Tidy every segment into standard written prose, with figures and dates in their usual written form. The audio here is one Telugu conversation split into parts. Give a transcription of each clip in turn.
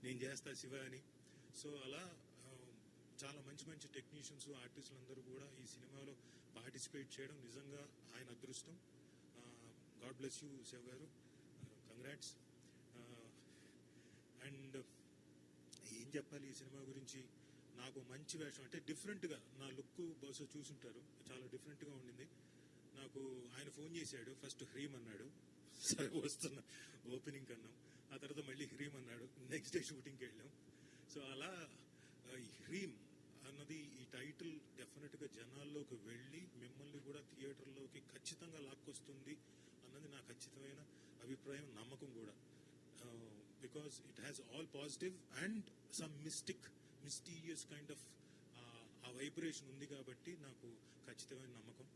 నేను చేస్తా శివ అని. సో అలా చాలా మంచి మంచి టెక్నీషియన్స్, ఆర్టిస్టులు అందరూ కూడా ఈ సినిమాలో పార్టిసిపేట్ చేయడం నిజంగా ఆయన అదృష్టం. గాడ్ బ్లెస్ యూ శివ గారు, కంగ్రాట్స్. అండ్ ఏం చెప్పాలి ఈ సినిమా గురించి, నాకు మంచి వేషం, అంటే డిఫరెంట్గా నా లుక్ బహుశా చూసుంటారు, చాలా డిఫరెంట్గా ఉండింది. నాకు ఆయన ఫోన్ చేశాడు, ఫస్ట్ హ్రీమ్ అన్నాడు, సరే వస్తున్నా ఓపెనింగ్ అన్నాం, ఆ తర్వాత మళ్ళీ హ్రీమ్ అన్నాడు, నెక్స్ట్ డే షూటింగ్కి వెళ్ళాం. సో అలా హ్రీమ్ అన్నది ఈ టైటిల్ డెఫినెట్గా జనాల్లోకి వెళ్ళి మిమ్మల్ని కూడా థియేటర్లోకి ఖచ్చితంగా లాక్కొస్తుంది అన్నది నా ఖచ్చితమైన అభిప్రాయం, నమ్మకం కూడా. Because it has all positive and some mysterious kind of ఆ వైబ్రేషన్ ఉంది కాబట్టి నాకు ఖచ్చితమైన నమ్మకం.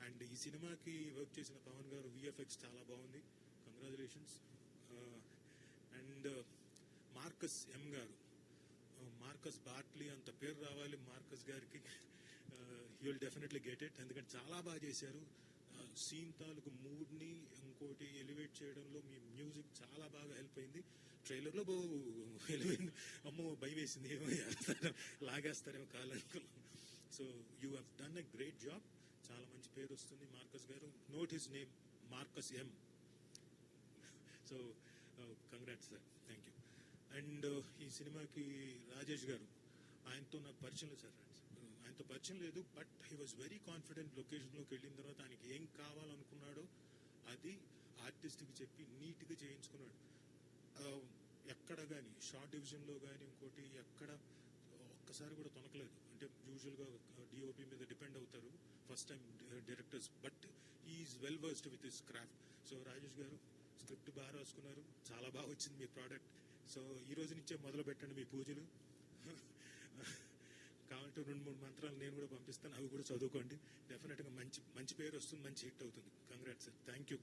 అండ్ ఈ సినిమాకి వర్క్ చేసిన పవన్ గారు విఎఫ్ఎక్స్ చాలా బాగుంది, కంగ్రాచులేషన్స్. అండ్ మార్కస్ ఎం గారు, మార్కస్ బార్ట్లీ అంత పేరు రావాలి మార్కస్ గారికి, you will definitely get it, ఎందుకంటే చాలా బాగా చేశారు. సీన్ తాలూకు మూడ్ని ఇంకోటి ఎలివేట్ చేయడంలో మీ మ్యూజిక్ చాలా బాగా హెల్ప్ అయింది. ట్రైలర్లో వెళ్ళిపోయింది, అమ్మో భయం వేసింది, ఏమో లాగేస్తారేమో కాలనుకున్నాం. So you have done a great job, చాలా మంచి పేరు వస్తుంది మార్కస్ గారు. Note his name, Marcus M. So congrats sir, thank you. And ఈ సినిమాకి రాజేష్ గారు, ఆయనతో నాకు పరిచయం లేదు సార్, ఆయనతో పరిచయం లేదు, but he was very confident. లొకేషన్లోకి వెళ్ళిన తర్వాత ఆయనకి ఏం కావాలనుకున్నాడో అది ఆర్టిస్ట్కి చెప్పి నీట్గా చేయించుకున్నాడు. ఎక్కడ కానీ షార్ట్ డివిజన్లో కానీ ఇంకోటి ఎక్కడ ఒక్కసారి కూడా తొనకలేదు. అంటే యూజువల్గా డిఓపి మీద డిపెండ్ అవుతారు first time directors, but is well versed with his craft. So Rajesh గారు స్క్రిప్ట్ బాగా రాసుకున్నారు, చాలా బాగా వచ్చింది మీ ప్రోడక్ట్. సో ఈ రోజు నుంచే మొదలు పెట్టండి మీ పూజలు. కావాలంటే 2-3 మంత్రాలు నేను కూడా పంపిస్తాను, అవి కూడా చదువుకోండి. డెఫినెట్గా మంచి పేరు వస్తుంది, మంచి హిట్ అవుతుంది. Congrats sir, thank you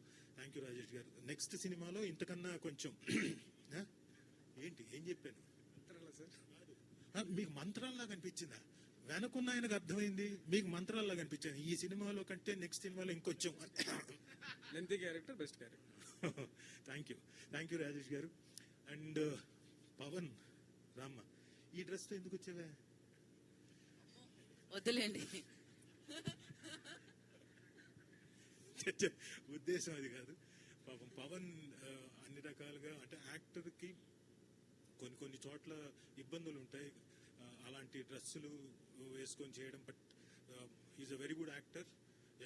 Rajesh గారు. నెక్స్ట్ సినిమాలో ఇంతకన్నా కొంచెం ఏంటి ఏం చెప్పాను సార్, మీకు మంత్రాల్లాగా అనిపించిందా? వెనకున్న ఆయనకు అర్థమైంది, మీకు మంత్రాల్లాగా అనిపించింది. ఈ సినిమాలో కంటే నెక్స్ట్ సినిమాలో ఇంకొంచెం lengthy character, best character. Thank you Rajesh గారు. అండ్ పవన్ రామ్మ, ఈ డ్రెస్తో ఎందుకు వచ్చావే? వద్దులేండి, ఉద్దేశం అది కాదు. పాపం పవన్ అన్ని రకాలుగా, అంటే యాక్టర్కి కొన్ని చోట్ల ఇబ్బందులు ఉంటాయి అలాంటి డ్రెస్సులు వేసుకొని చేయడం, but is a very good actor.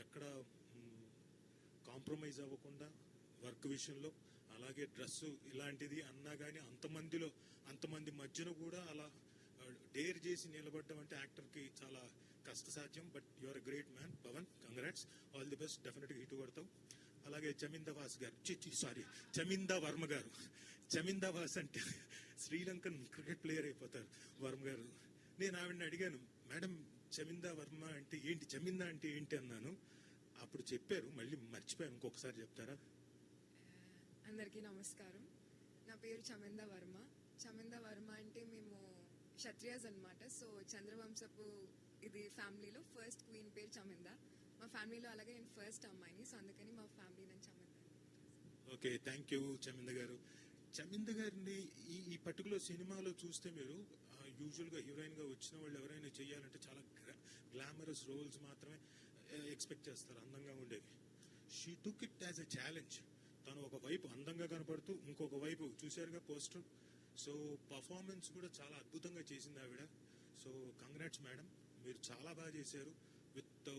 ఎక్కడ కాంప్రమైజ్ అవ్వకుండా వర్క్ విషయంలో, అలాగే డ్రెస్సు ఇలాంటిది అన్నా కానీ అంతమంది మధ్యన కూడా అలా డేర్ చేసి నిలబడడం అంటే యాక్టర్కి చాలా కష్టసాధ్యం. But you are a great man Pawan, congrats, all the best, డెఫినెట్గా హిట్ కొడతావు. అలాగే చమిందవాస్ గారు, చమిందా వర్మ గారు. చమిందవాస్ అంటే శ్రీలంకన్ క్రికెట్ ప్లేయర్ అయిపోతారు వర్మ గారు. నేను ఆవిడని అడిగాను, మేడం చమిందా వర్మ అంటే ఏంటి, చమిందా అంటే ఏంటి అన్నాను. అప్పుడు చెప్పారు, మళ్ళీ మర్చిపోయాను, ఇంకొకసారి చెప్తారా? అందరికీ నమస్కారం, నా పేరు చమిందా వర్మ. చమిందా వర్మ అంటే మేము క్షత్రియాస్ అన్నమాట. సో చంద్రవంశపు ఇది ఫ్యామిలీలో ఫస్ట్ క్వీన్ పేరు చమిందా. మా ఫ్యామిలీలో అలాగే నేను ఫస్ట్ అమ్మాయిని, సో అందుకని మా ఫ్యామిలీ నేను చమిందా. ఓకే, థ్యాంక్ యూ చమింద గారు. చమింద గారిని ఈ పర్టికులర్ సినిమాలో చూస్తే మీరు యూజువల్గా హీరోయిన్గా వచ్చిన వాళ్ళు ఎవరైనా చేయాలంటే చాలా గ్లామరస్ రోల్స్ మాత్రమే ఎక్స్పెక్ట్ చేస్తారు, అందంగా ఉండేవి. She took it as a challenge. తను ఒక వైపు అందంగా కనపడుతూ ఇంకొక వైపు చూశారుగా పోస్టర్. సో పర్ఫార్మెన్స్ కూడా చాలా అద్భుతంగా చేసింది ఆవిడ. సో కంగ్రాట్స్ మేడం, మీరు చాలా బాగా చేశారు విత్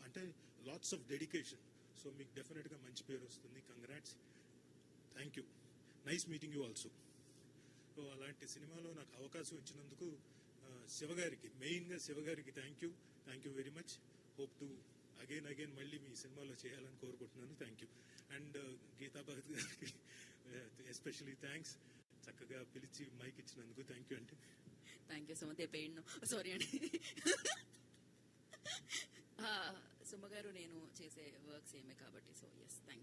అంటే లాట్స్ ఆఫ్ డెడికేషన్. సో మీకు డెఫినెట్గా మంచి పేరు వస్తుంది. Congrats, thank you, nice meeting you also. So అలాంటి సినిమాలో నాకు అవకాశం ఇచ్చినందుకు శివగారికి, మెయిన్గా శివగారికి thank you very much. Hope to again మళ్ళీ మీ సినిమాలో చేయాలని కోరుకుంటున్నాను. Thank you. And Geetha Bhagat గారికి ఎస్పెషలీ థ్యాంక్స్, చక్కగా పిలిచి మైక్ ఇచ్చినందుకు థ్యాంక్ యూ అండి. Thank you so much. Sorry అండి. సుమ గారు నేను చేసే వర్క్స్ ఏమే కాబట్టి, సో ఎస్, థ్యాంక్